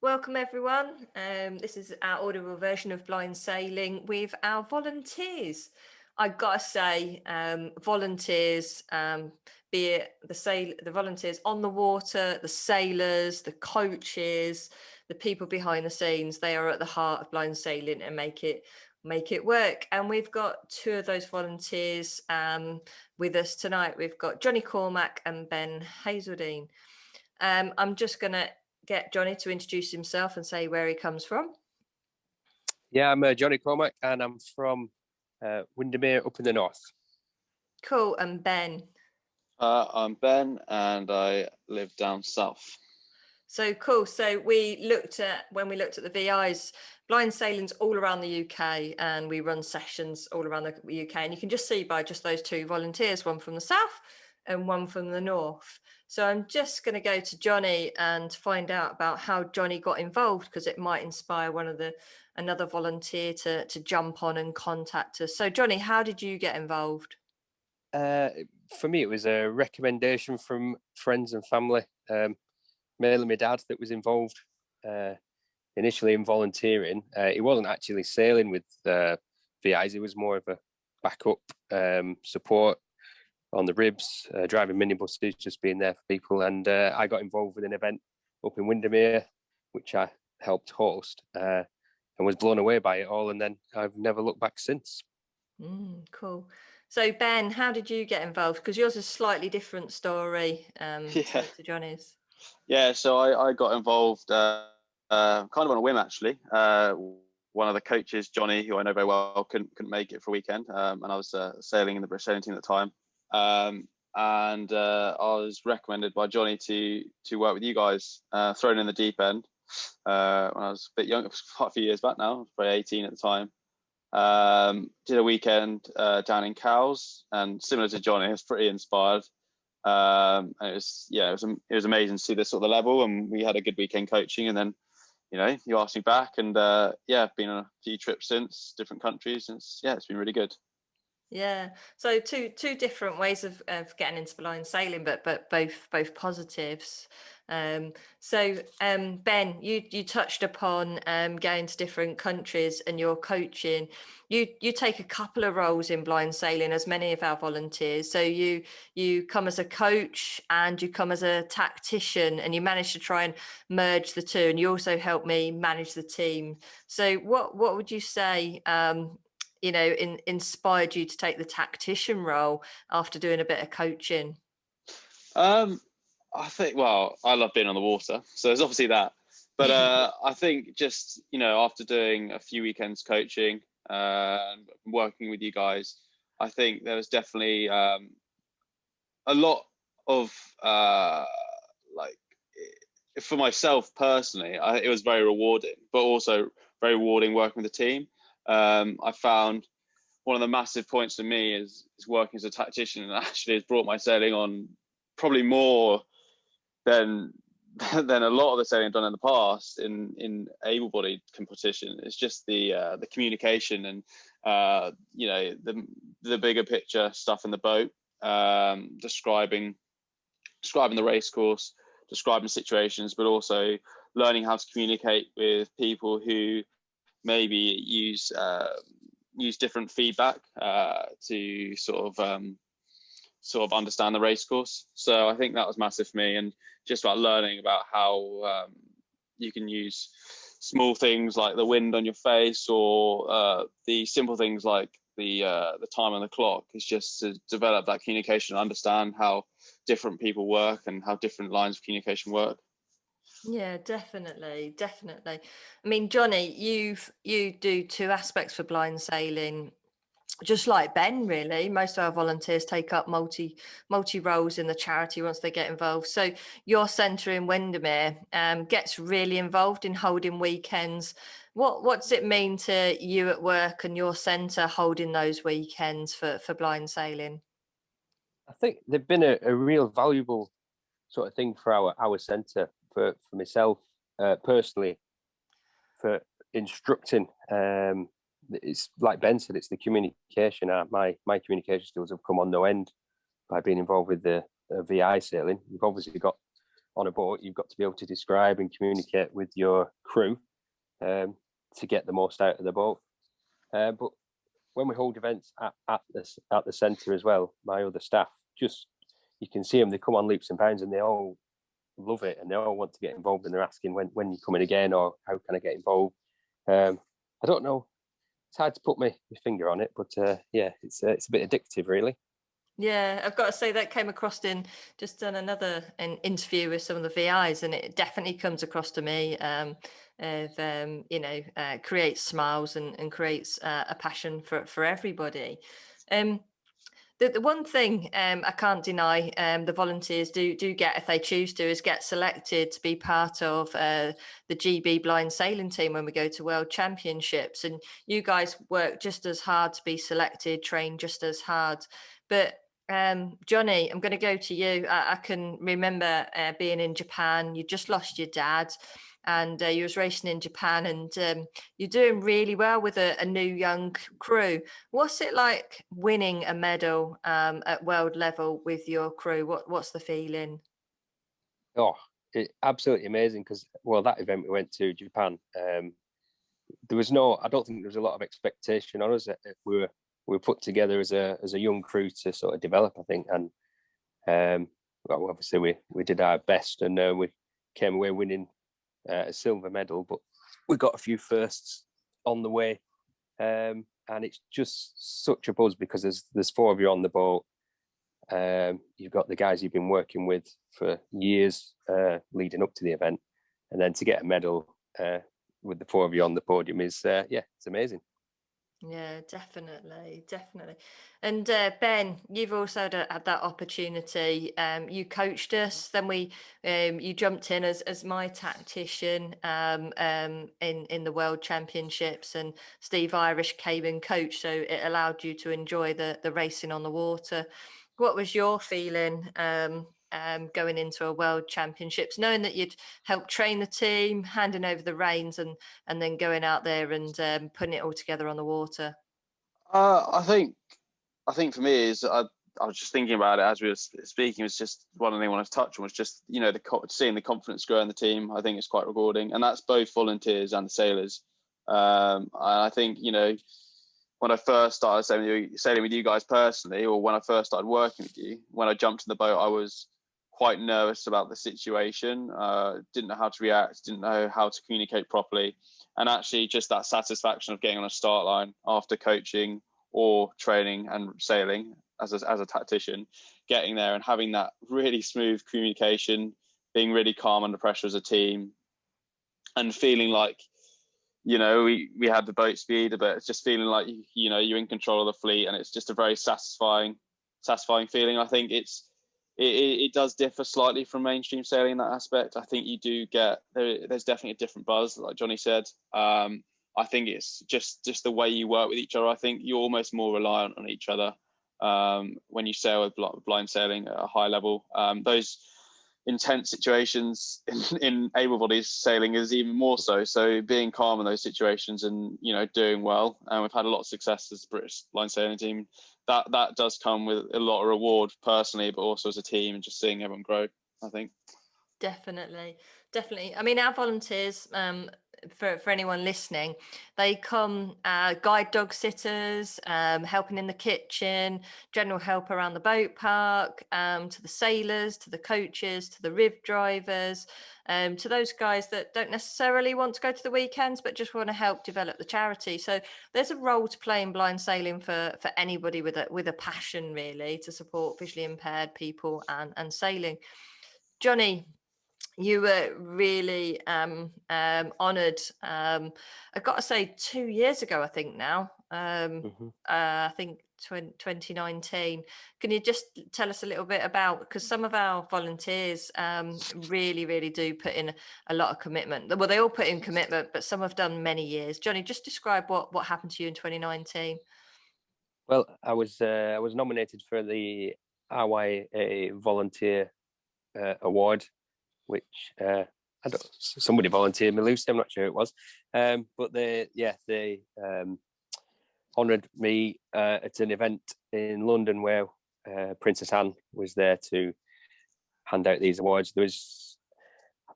Welcome everyone. This is our audible version of blind sailing with our volunteers. I've got to say, volunteers, be it the volunteers on the water, the sailors, the coaches, the people behind the scenes, they are at the heart of blind sailing and make it work. And we've got two of those volunteers with us tonight. We've got Jonny Cormack and Ben Hazeldine. I'm just going to get Jonny to introduce himself and say where he comes from. Yeah, I'm Jonny Cormack and I'm from Windermere up in the north. Cool. And Ben? I'm Ben and I live down south. So cool. So when we looked at the VIs, blind sailing's all around the UK and we run sessions all around the UK. And you can just see by just those two volunteers, one from the south and one from the north. So I'm just going to go to Jonny and find out about how Jonny got involved, because it might inspire another volunteer to jump on and contact us. So Jonny, how did you get involved? For me, it was a recommendation from friends and family, mainly my dad, that was involved initially in volunteering. He wasn't actually sailing with VIs, it was more of a backup support on the ribs, driving minibuses, just being there for people. And I got involved with an event up in Windermere, which I helped host, and was blown away by it all. And then I've never looked back since. Cool. So Ben, how did you get involved? Because yours is a slightly different story to Jonny's. Yeah, so I got involved kind of on a whim, actually. One of the coaches, Jonny, who I know very well, couldn't make it for a weekend, and I was sailing in the British sailing team at the time. And I was recommended by Jonny to work with you guys, thrown in the deep end when I was a bit young. It was quite a few years back now. I was probably 18 at the time. Did a weekend down in Cowes, and similar to Jonny, I was pretty inspired. And it was amazing to see this sort of level, and we had a good weekend coaching. And then, you asked me back, and been on a few trips since, different countries, and it's been really good. Yeah, so two different ways of getting into blind sailing, but both positives. Ben, you touched upon going to different countries and your coaching. You take a couple of roles in blind sailing, as many of our volunteers. So you come as a coach and you come as a tactician, and you manage to try and merge the two. And you also help me manage the team. So what would you say? Inspired you to take the tactician role after doing a bit of coaching? I think, I love being on the water, so there's obviously that. But I think just, after doing a few weekends coaching and working with you guys, I think there was definitely a lot of, for myself personally, it was very rewarding, but also very rewarding working with the team. I found one of the massive points for me is working as a tactician, and actually has brought my sailing on probably more than a lot of the sailing I've done in the past in able-bodied competition. It's just the communication and the bigger picture stuff in the boat, describing the race course, describing situations, but also learning how to communicate with people who maybe use different feedback to sort of understand the race course. So I think that was massive for me, and just about learning about how you can use small things like the wind on your face, or the simple things like the time on the clock, is just to develop that communication and understand how different people work and how different lines of communication work. Yeah, definitely. I mean, Jonny, you do two aspects for blind sailing, just like Ben. Really, most of our volunteers take up multi roles in the charity once they get involved. So your centre in Windermere gets really involved in holding weekends. What does it mean to you at work and your centre holding those weekends for blind sailing? I think they've been a real valuable sort of thing for our centre, for myself personally, for instructing. It's like Ben said, it's the communication. My communication skills have come on no end by being involved with the VI sailing. We've obviously got on a boat, you've got to be able to describe and communicate with your crew to get the most out of the boat. But when we hold events at the centre as well, my other staff, just you can see them, they come on leaps and bounds and they all love it and they all want to get involved, and they're asking when you're coming again, or how can I get involved. I don't know, it's hard to put my finger on it, but yeah, it's a bit addictive, really. Yeah, I've got to say that came across in just done an interview with some of the VIs, and it definitely comes across to me creates smiles and creates a passion for everybody. Um, the one thing I can't deny the volunteers do get, if they choose to, is get selected to be part of the GB blind sailing team when we go to World Championships. And you guys work just as hard to be selected, train just as hard. But Jonny, I'm going to go to you. I can remember being in Japan. You just lost your dad, and you was racing in Japan, and you're doing really well with a new young crew. What's it like winning a medal at world level with your crew? What's the feeling? Oh, absolutely amazing, because, well, that event we went to, Japan, there was I don't think there was a lot of expectation on us. We were put together as a young crew to sort of develop, I think, and well, obviously we did our best, and we came away winning a silver medal, but we got a few firsts on the way, and it's just such a buzz because there's 4 of you on the boat. You've got the guys you've been working with for years leading up to the event, and then to get a medal with the 4 of you on the podium is it's amazing. Yeah, definitely. And Ben, you've also had that opportunity. You coached us, then you jumped in as my tactician in the World Championships, and Steve Irish came and coached, so it allowed you to enjoy the racing on the water. What was your feeling going into a World Championships, knowing that you'd help train the team, handing over the reins, and then going out there and putting it all together on the water? I think for me is I was just thinking about it as we were speaking. It's just one thing I want to touch on was just seeing the confidence grow in the team. I think it's quite rewarding, and that's both volunteers and the sailors. And I think when I first started sailing with you guys personally, or when I first started working with you, when I jumped in the boat, I was quite nervous about the situation. Didn't know how to react, didn't know how to communicate properly. And actually just that satisfaction of getting on a start line after coaching or training and sailing as a tactician, getting there and having that really smooth communication, being really calm under pressure as a team, and feeling like, we had the boat speed, but it's just feeling like, you're in control of the fleet, and it's just a very satisfying feeling. I think it does differ slightly from mainstream sailing in that aspect. I think you do there's definitely a different buzz, like Jonny said. I think it's just the way you work with each other. I think you're almost more reliant on each other when you sail with blind sailing at a high level. Those intense situations in able-bodied sailing is even more so. So being calm in those situations and doing well, and we've had a lot of success as the British blind sailing team. That does come with a lot of reward personally, but also as a team, and just seeing everyone grow, I think. Definitely. I mean, our volunteers, for anyone listening, they come guide dog sitters, helping in the kitchen, general help around the boat park, to the sailors, to the coaches, to the riv drivers, to those guys that don't necessarily want to go to the weekends but just want to help develop the charity. So there's a role to play in blind sailing for anybody with a passion, really, to support visually impaired people and sailing. Jonny, you were really honoured. I've got to say, 2 years ago, I think now. I think 2019. Can you just tell us a little bit about, because some of our volunteers really, really do put in a lot of commitment. Well, they all put in commitment, but some have done many years. Jonny, just describe what happened to you in 2019. Well, I was nominated for the RYA Volunteer Award, which somebody volunteered me, Lucy, I'm not sure who it was, but they honoured me at an event in London where Princess Anne was there to hand out these awards. There was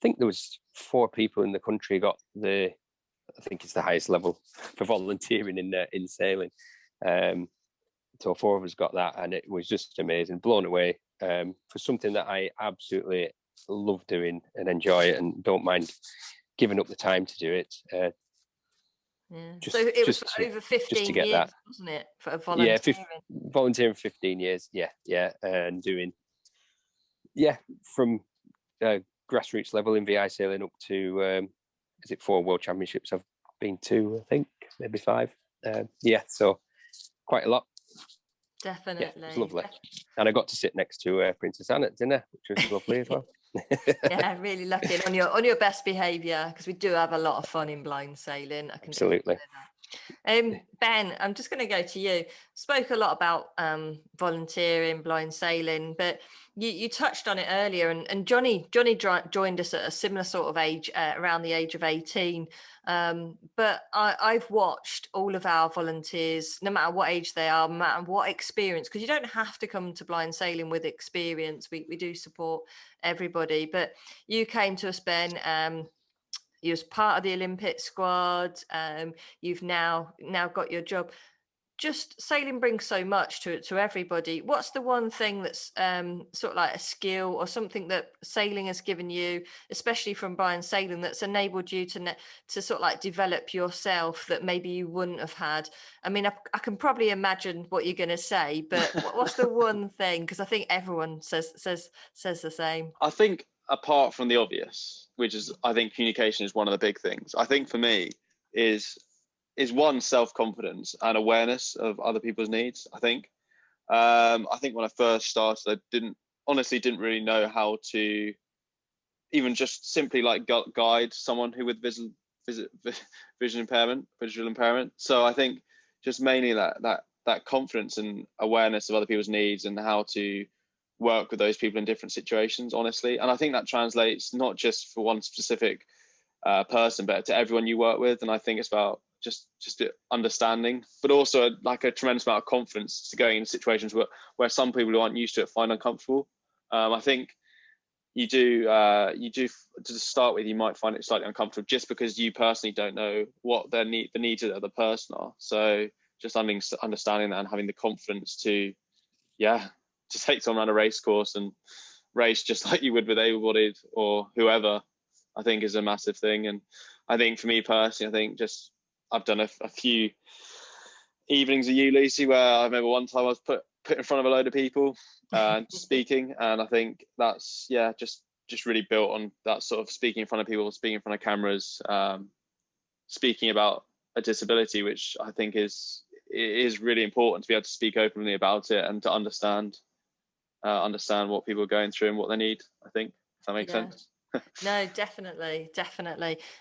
think there was 4 people in the country got I think it's the highest level for volunteering in sailing. So 4 of us got that, and it was just amazing, blown away for something that I absolutely love doing and enjoy it, and don't mind giving up the time to do it. So it was for over 15 years, that. wasn't it, for volunteering? Volunteering 15 years, yeah, and doing, from grassroots level in VI sailing up to, is it 4 World Championships I've been to, I think, maybe 5. So quite a lot. Definitely. Yeah, it was lovely. And I got to sit next to Princess Anne at dinner, which was lovely as well. Yeah, really lucky, and on your best behaviour, because we do have a lot of fun in blind sailing. I can absolutely. that. Ben, I'm just going to go to you. Spoke a lot about volunteering, blind sailing, but you touched on it earlier, and Jonny joined us at a similar sort of age, around the age of 18. But I've watched all of our volunteers, no matter what age they are, no matter what experience, because you don't have to come to blind sailing with experience. We do support everybody, but you came to us, Ben. You was part of the Olympic squad. You've now got your job. Just sailing brings so much to everybody. What's the one thing that's sort of like a skill or something that sailing has given you, especially from blind sailing, that's enabled you to sort of like develop yourself that maybe you wouldn't have had? I mean, I can probably imagine what you're going to say, but what's the one thing? Because I think everyone says the same. I think apart from the obvious, which is, I think communication is one of the big things. I think for me is one, self-confidence and awareness of other people's needs. I think when I first started, I didn't really know how to even just simply like guide someone who with visual impairment. So I think just mainly that confidence and awareness of other people's needs and how to work with those people in different situations, honestly. And I think that translates not just for one specific person, but to everyone you work with. And I think it's about just understanding, but also like a tremendous amount of confidence to going into situations where some people who aren't used to it find uncomfortable. I think you do to start with, you might find it slightly uncomfortable just because you personally don't know what the needs of the other person are. So just understanding that and having the confidence to take someone around a race course and race just like you would with able-bodied or whoever, I think is a massive thing. And I think for me personally, I think just I've done a few evenings of you, Lucy, where I remember one time I was put in front of a load of people speaking, and I think that's just really built on that sort of speaking in front of people, speaking in front of cameras, speaking about a disability, which I think is really important to be able to speak openly about it and to understand what people are going through and what they need. I think, if that makes sense. No, definitely,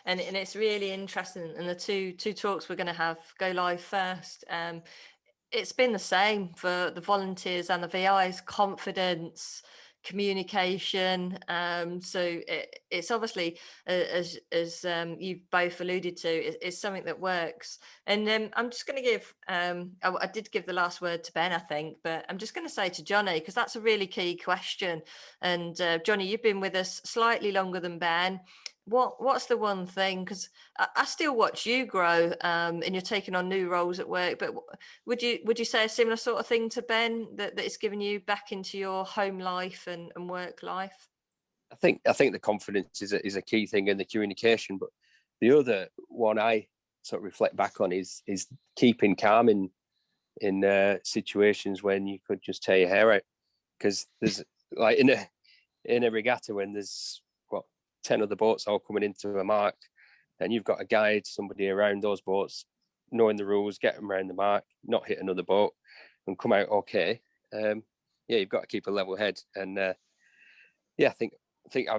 and it's really interesting. And the two talks we're going to have go live first. It's been the same for the volunteers and the VIs: confidence, communication. So it's obviously, as you've both alluded to, it's something that works. And I'm just going to give, I did give the last word to Ben, I think, but I'm just going to say to Jonny, because that's a really key question. And Jonny, you've been with us slightly longer than Ben. What's the one thing? Because I still watch you grow, and you're taking on new roles at work. But would you say a similar sort of thing to Ben, that it's given you back into your home life and work life? I think the confidence is a key thing, in the communication. But the other one I sort of reflect back on is keeping calm in situations when you could just tear your hair out, because there's like in a regatta when there's 10 other boats all coming into a mark, and you've got to guide somebody around those boats, knowing the rules, get them around the mark, not hit another boat, and come out okay. You've got to keep a level head, and I think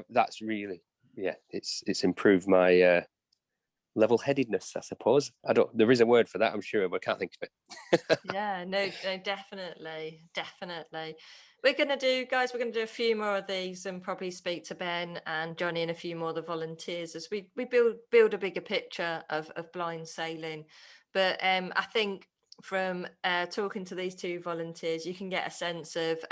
that's really it's improved my level-headedness, I suppose. There is a word for that, I'm sure, but I can't think of it. No, definitely. We're going to do a few more of these and probably speak to Ben and Jonny and a few more of the volunteers as we build a bigger picture of blind sailing. But I think from talking to these two volunteers, you can get a sense of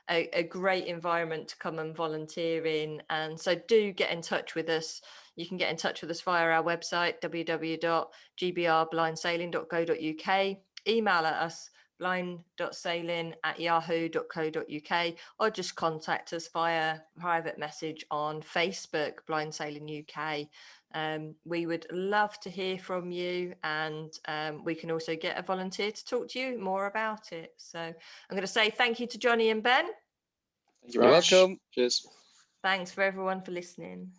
a great environment to come and volunteer in. And so do get in touch with us. You can get in touch with us via our website, www.gbrblindsailing.co.uk. Email at us, blind.sailing@yahoo.co.uk, or just contact us via private message on Facebook, Blind Sailing UK. We would love to hear from you, and we can also get a volunteer to talk to you more about it. So I'm going to say thank you to Jonny and Ben. Thank you very much. welcome. Cheers. Thanks for everyone for listening.